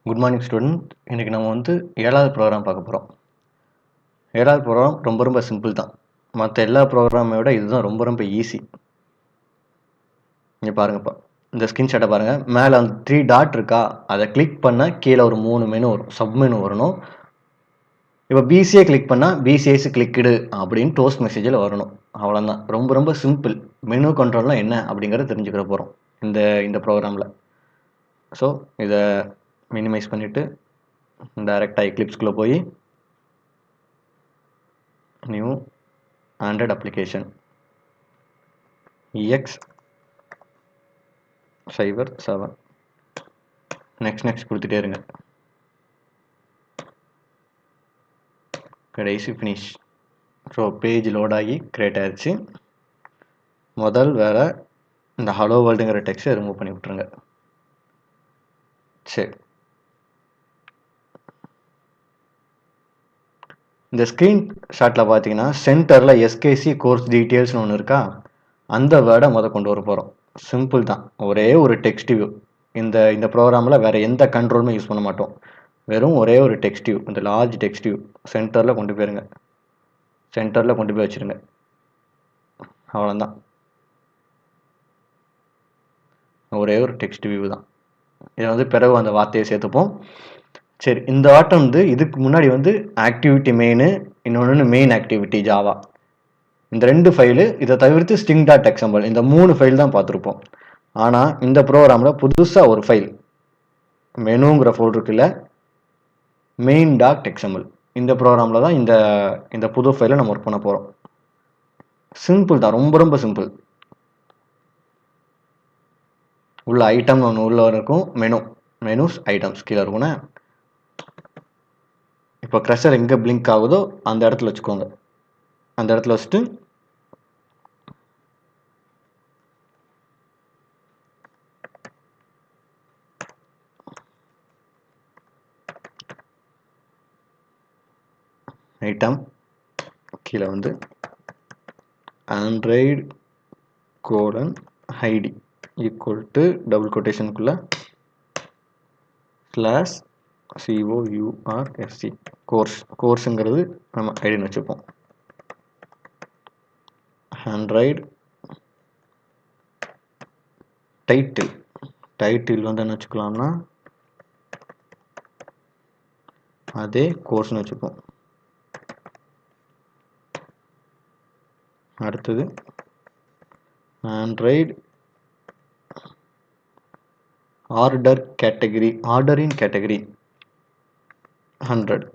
Good morning student. இன்றைக்கி நம்ம வந்து 7வது ப்ரோக்ராம் பார்க்க போகிறோம். 7வது ப்ரோக்ராம் ரொம்ப சிம்பிள் தான். மற்ற எல்லா ப்ரோக்ராமை விட இதுதான் ரொம்ப ஈஸி. இங்கே பாருங்கப்பா, இந்த ஸ்கிரீன்ஷாட்டை பாருங்கள். மேலே அந்த 3 டாட் இருக்கா, அதை கிளிக் பண்ணால் கீழே ஒரு 3 மெனு வரும், சப் மெனு வரணும். இப்போ பிசிஏ கிளிக் பண்ணால் பிசிஎஸ் கிளிக்குடு அப்படின்னு டோஸ்ட் மெசேஜில் வரணும். அவ்வளோதான். ரொம்ப சிம்பிள். மெனு கண்ட்ரோல்னால் என்ன அப்படிங்கிறத தெரிஞ்சுக்கிற போகிறோம் இந்த ப்ரோக்ராமில். ஸோ இதை மினிமைஸ் பண்ணிவிட்டு டைரெக்டாக எக்லிப்ஸ்குள்ளே போய் new Android application EX07 next கொடுத்துட்டே இருங்க. கடைசி ஃபினிஷ். ஸோ பேஜ் லோட் ஆகி கிரியேட் ஆயிடுச்சு. முதல் வேலை இந்த ஹலோ வேர்ல்டுங்கிற டெக்ஸ்ட்டை ரிமூவ் பண்ணி விட்ருங்க. சரி, இந்த ஸ்க்ரீன் ஷாட்டில் பார்த்தீங்கன்னா சென்டரில் எஸ்கேசி கோர்ஸ் டீட்டெயில்ஸ்னு ஒன்று இருக்கா, அந்த வேர்டை கொண்டு வர போகிறோம். சிம்பிள் தான், ஒரே ஒரு டெக்ஸ்ட் வியூ. இந்த ப்ரோக்ராமில் வேறு எந்த கண்ட்ரோலுமே யூஸ் பண்ண மாட்டோம். வெறும் ஒரே ஒரு டெக்ஸ்ட் வியூ, இந்த லார்ஜ் டெக்ஸ்ட் வியூ சென்டரில் கொண்டு போயிருங்க. சென்டரில் கொண்டு போய் வச்சுருங்க. அவ்வளோதான், ஒரே ஒரு டெக்ஸ்ட் வியூ தான். இதை வந்து பிறகு அந்த வார்த்தையை சேர்த்துப்போம். சரி, இந்த ஆட்டம் வந்து இதுக்கு முன்னாடி வந்து ஆக்டிவிட்டி மெயின், இன்னொன்று மெயின் ஆக்டிவிட்டி ஜாவா, இந்த 2 ஃபைலு. இதை தவிர்த்து ஸ்ட்ரிங் டாட் எக்ஸாம்பிள், இந்த 3 ஃபைல் தான் பார்த்துருப்போம். ஆனால் இந்த ப்ரோக்ராமில் புதுசாக ஒரு ஃபைல் மெனுங்கிற ஃபோல்டருக்குள்ள மெயின் டாட் எக்ஸாம்பிள், இந்த ப்ரோக்ராமில் தான் இந்த புது ஃபைலை நம்ம ஒர்க் பண்ண போகிறோம். சிம்பிள் தான், ரொம்ப சிம்பிள். உள்ள ஐட்டம் ஒன்று உள்ள இருக்கும், மெனுஸ் ஐட்டம்ஸ் கீழே இருக்கும்னா. இப்போ க்ரஷர் எங்கே பிளிங்க் ஆகுதோ அந்த இடத்துல வச்சுக்கோங்க. அந்த இடத்துல வச்சுட்டு ஐட்டம் கீழே வந்து Android ID equal to double கொட்டேஷனுக்குள்ள /COURSC கோர்ஸுங்கிறது நம்ம ஐடின்னு வச்சுப்போம். ஆண்ட்ராய்டு டைட்டில் வந்து என்ன வச்சுக்கலாம்னா அதே கோர்ஸ்னு வச்சுப்போம். அடுத்தது ஆண்ட்ராய்டு ஆர்டரின் category 100.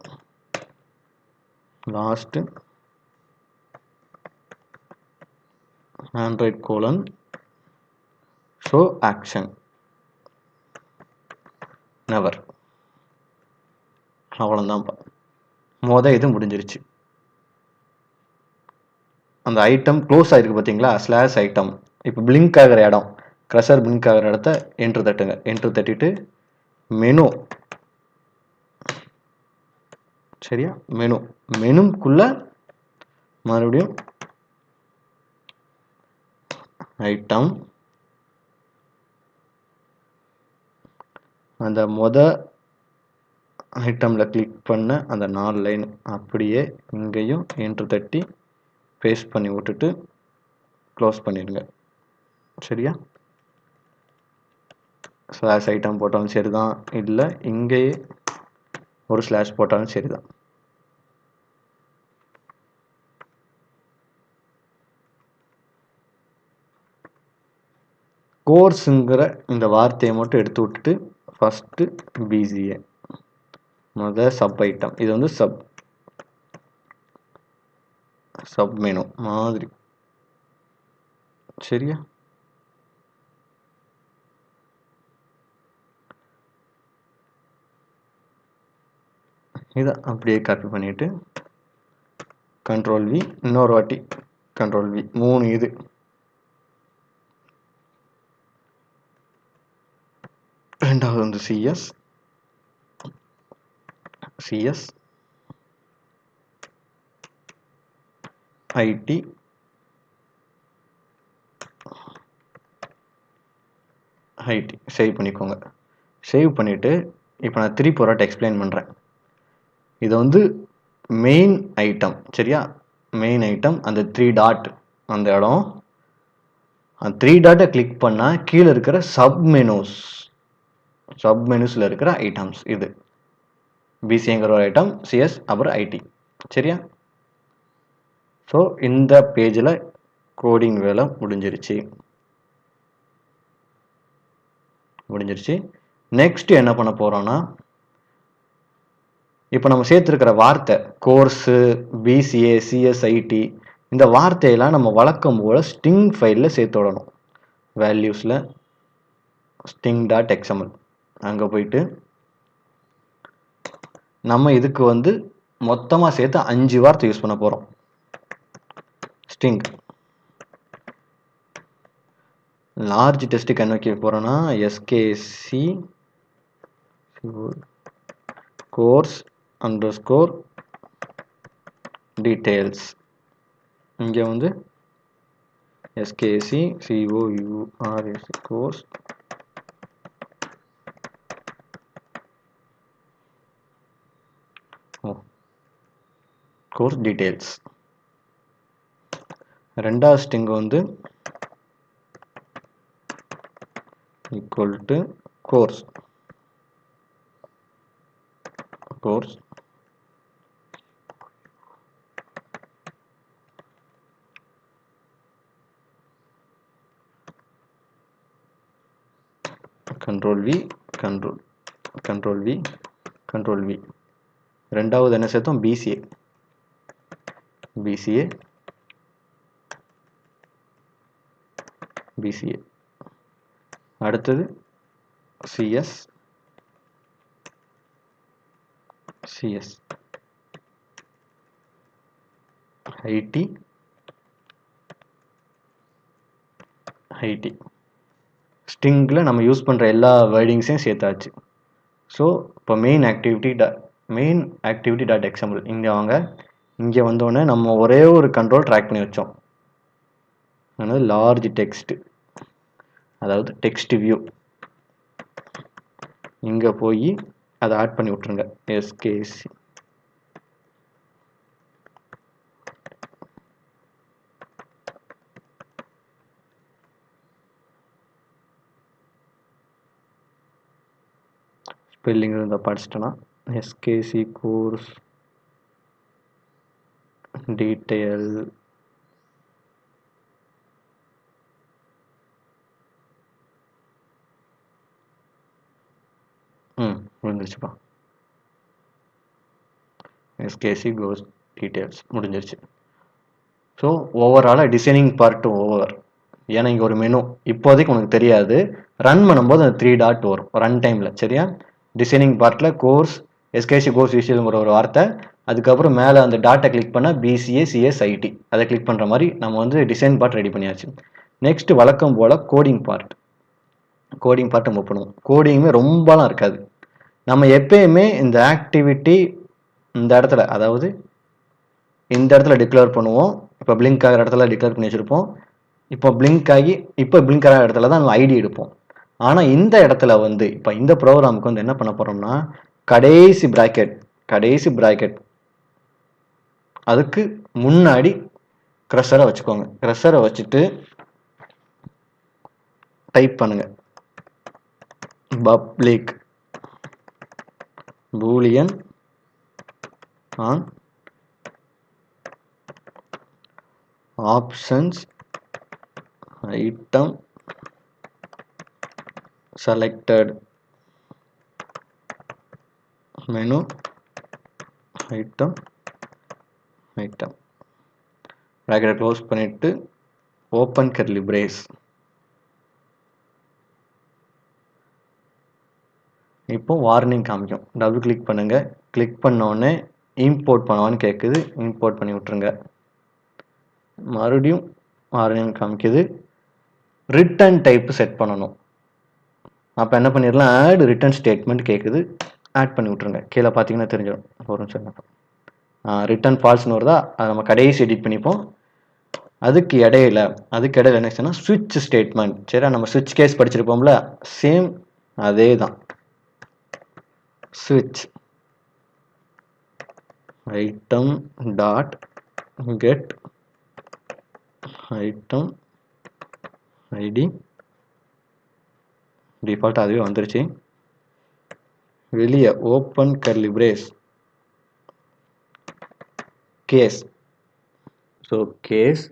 Last Android show action never. அவ்வளோதான்ப்பா, இது முடிஞ்சிருச்சு. அந்த ஐட்டம் க்ளோஸ் ஆகிருக்கு பார்த்தீங்களா, /ஐட்டம். இப்போ பிளிங்க் ஆகிற இடம், க்ரஷர் பிளிங்க் ஆகிற இடத்த என்ட்ரு தட்டுங்க. என்ட்ரு தட்டிட்டு மெனு, சரியா, மெனுக்குள்ள மறுபடியும் ஐட்டம், அந்த ஐட்டமில் கிளிக் பண்ண அந்த 4 லைன் அப்படியே இங்கேயும் என்ட்ரு தட்டி பேஸ்ட் பண்ணி விட்டுட்டு க்ளோஸ் பண்ணிடுங்க. சரியா, /ஐட்டம் போட்டாலும் சரிதான், இல்லை இங்கேயே ஒரு / போட்டாலும் சரிதான். கோர்ஸுங்கிற இந்த வார்த்தையை மட்டும் எடுத்து விட்டுட்டு ஃபஸ்ட்டு பிசிஏ சப் ஐட்டம், இது வந்து சப் மெனு மாதிரி. சரியா, இதை அப்படியே காப்பி பண்ணிட்டு Ctrl+V, இன்னொரு வாட்டி Ctrl+V, 3 இது. ரெண்டாவது வந்து CS IT சேவ் பண்ணிக்கோங்க. சேவ் பண்ணிவிட்டு இப்போ நான் திருப்பி ஒரு வாட்டி எக்ஸ்பிளைன் பண்ணுறேன். இது வந்து மெயின் ஐட்டம், சரியா? மெயின் ஐட்டம் அந்த 3 டாட் அந்த இடம். அந்த 3 டாட்டை கிளிக் பண்ணால் கீழே இருக்கிற சப் மெனுஸில் இருக்கிற ஐட்டம்ஸ் இது. பிசிஏங்கிற ஒரு ஐட்டம், சிஎஸ், அப்புறம் ஐடி, சரியா? ஸோ இந்த பேஜில் கோடிங் வேலை முடிஞ்சிருச்சு. நெக்ஸ்ட் என்ன பண்ண போகிறோன்னா, இப்போ நம்ம சேர்த்துருக்கிற வார்த்தை கோர்ஸு, பிசிஏ, சிஎஸ்ஐடி, இந்த வார்த்தையெல்லாம் நம்ம வழக்கம் போல் ஸ்டிங் ஃபைலில் சேர்த்து விடணும். வேல்யூஸில் sting.xml அங்கே போயிட்டு நம்ம இதுக்கு வந்து மொத்தமாக சேர்த்து 5 வார்த்தை யூஸ் பண்ண போகிறோம். ஸ்டிங் லார்ஜ் டெஸ்ட்டுக்கு என்ன வைக்க போகிறோன்னா எஸ்கேசி கோர்ஸ் அண்டர்ஸ்கோர் டீட்டெயில்ஸ். இங்கே வந்து எஸ்கேசி கோர்ஸ் கோர்ஸ் டீட்டெயில்ஸ். ரெண்டாவது ஸ்ட்ரிங் வந்து equal to course control V. ரெண்டாவது என்ன சேர்த்தோம்? பிசிஏ. அடுத்தது சிஎஸ். ஐடி. ஸ்ட்ரிங்கில் நம்ம யூஸ் பண்ணுற எல்லா வேர்டிங்ஸையும் சேர்த்தாச்சு. ஸோ இப்போ மெயின் ஆக்டிவிட்டி டாட் எக்ஸாம்பிள் இங்கே வாங்க. இங்கே வந்தோடனே நம்ம ஒரே ஒரு கண்ட்ரோல் ட்ராக் பண்ணி வச்சோம். அதாவது லார்ஜ் டெக்ஸ்ட், அதாவது டெக்ஸ்ட் வியூ. இங்கே போய் அதை ஆட் பண்ணி விட்ருங்க. எஸ்கேசி ஸ்பெல்லிங் இருந்தால் படிச்சிட்டோன்னா எஸ்கேசி கோர்ஸ் டீட்டெயில் முடிஞ்சிருச்சுப்பா. எஸ்கேசி கோர்ஸ் டீட்டெயில்ஸ் முடிஞ்சிருச்சு. ஸோ ஓவராலாக டிசைனிங் பார்ட் ஓவர். ஏன்னா இங்கே ஒரு மெனு இப்போதைக்கு உனக்கு தெரியாது, ரன் பண்ணும்போது அந்த 3 டாட் வரும் ரன் டைமில், சரியா? டிசைனிங் பார்ட்டில் கோர்ஸ் எஸ்கேசி கோர்ஸ் விஷயங்கிற ஒரு வார்த்தை, அதுக்கப்புறம் மேலே அந்த டாட்டை கிளிக் பண்ணால் பிசிஏ சிஎஸ் ஐடி அதை கிளிக் பண்ணுற மாதிரி நம்ம வந்து டிசைன் பார்ட் ரெடி பண்ணியாச்சு. நெக்ஸ்ட் வழக்கம் போல் கோடிங் பார்ட்டை மூவ் பண்ணுவோம். கோடிங்குமே ரொம்பலாம் இருக்காது. நம்ம எப்பயுமே இந்த ஆக்டிவிட்டி இந்த இடத்துல, அதாவது இந்த இடத்துல டிக்ளேர் பண்ணுவோம். இப்போ பிளிங்க் ஆகிற இடத்துல டிக்ளேர் பண்ணி வச்சுருப்போம். இப்போ பிளிங்க் ஆகிற இடத்துல தான் நம்ம ஐடி எடுப்போம். ஆனால் இந்த இடத்துல வந்து இப்போ இந்த ப்ரோக்ராமுக்கு வந்து என்ன பண்ண போகிறோம்னா கடைசி ப்ராக்கெட் அதுக்கு முன்னாடி க்ரஷரை வச்சுக்கோங்க. க்ரஷரை வச்சுட்டு டைப் பண்ணுங்க public boolean on options item selected menu item ப்ராக்கெட்டை க்ளோஸ் பண்ணிட்டு ஓப்பன் கர்லி பிரேஸ். இப்போ வார்னிங் காமிக்கும். டபுள் கிளிக் பண்ணுங்க. கிளிக் பண்ணோடனே இம்போர்ட் பண்ணுவான்னு கேட்குது, இம்போர்ட் பண்ணி விட்டுருங்க. மறுபடியும் வார்னிங் காமிக்குது. ரிட்டர்ன் டைப் செட் பண்ணணும். அப்போ என்ன பண்ணிடலாம், ஆட் ரிட்டர்ன் ஸ்டேட்மெண்ட் கேட்குது, ஆட் பண்ணி விட்ருங்க. கீழே பார்த்தீங்கன்னா தெரிஞ்சிடும். ஒரு நிமிஷம், ரிட்டர்ன் ஃபால்ஸ்னு வருதா, அதை நம்ம கடைசி எடிட் பண்ணிப்போம். அதுக்கு இடையில என்ன சொன்னால் ஸ்விட்ச் ஸ்டேட்மெண்ட். சரி, நம்ம ஸ்விட்ச் கேஸ் படிச்சிருப்போம்ல, சேம் அதே தான். switch item dot get item id default அதுவே வந்துருச்சு. வெளியே open curly brace case. So case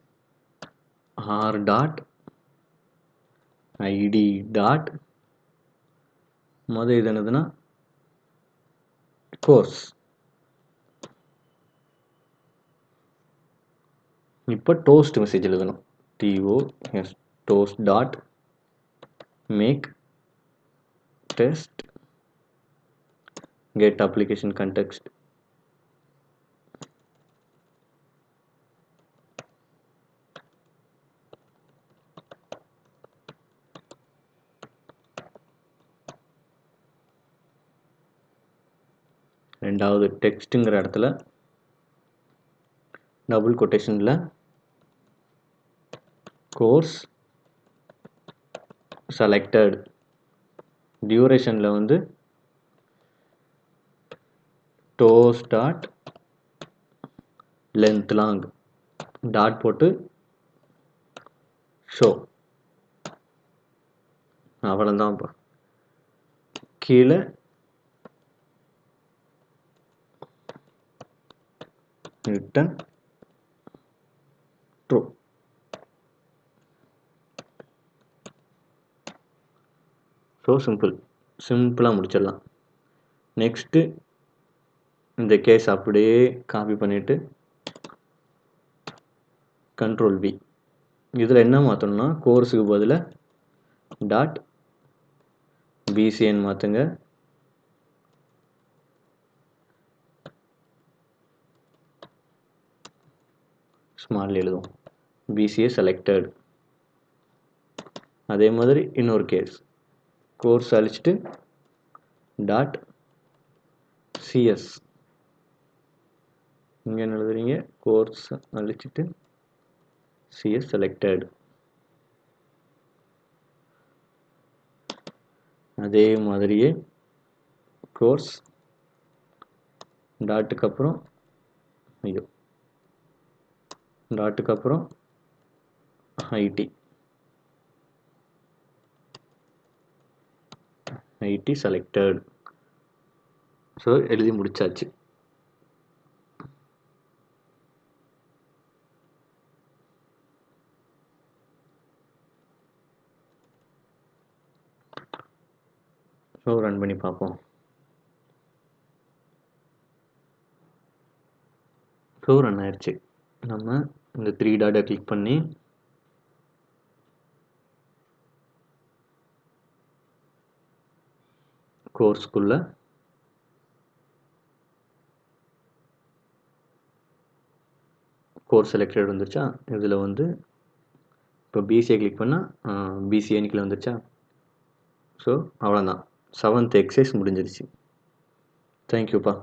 R dot ID dot இது என்னதுன்னா கோர்ஸ். இப்போ டோஸ்ட் மெசேஜ் எழுதணும். TOS toast dot make text get application context. ரெண்டாவது டெக்ஸ்ட்ங்கிற இடத்துல டபுள் கொட்டேஷன்ல கோர்ஸ் செலக்டட். டியூரேஷன்ல வந்து toast dot length long dot போட்டு ஷோ. அவ்வளோதான். கீழே ரிட்டன் ட்ரூ. ஸோ சிம்பிளாக முடிச்சிடலாம். நெக்ஸ்ட்டு இந்த கேஸ் அப்படியே காப்பி பண்ணிவிட்டு கண்ட்ரோல் V. இதில் என்ன மாற்றணும்னா கோர்ஸுக்கு பதிலாக டாட் BCN மாற்றுங்க. ஸ்மால் எழுதும். BCA selected. அதே மாதிரி இன்னொரு கேஸ் கோர்ஸ் அழிச்சிட்டு டாட் CS. இங்கே என்ன எழுதுறீங்க? கோர்ஸ் அழிச்சிட்டு CS செலக்டட். அதே மாதிரியே கோர்ஸ் டாட்டுக்கு அப்புறம் டாட்டுக்கு அப்புறம் IT செலக்டட். ஸோ எழுதி முடிச்சாச்சு. ஸோ ரன் பண்ணி பார்ப்போம். ஸோ ரன் ஆயிடுச்சு. நம்ம இந்த 3 டாட்டை கிளிக் பண்ணி கோர்ஸ்க்குள்ள கோர்ஸ் செலக்டட் வந்துருச்சா? இதில் வந்து இப்போ BCA கிளிக் பண்ணால் BCN கீழே வந்துருச்சா? ஸோ அவ்வளோதான். 7th எக்ஸசைஸ் முடிஞ்சிருச்சு. தேங்க்யூப்பா.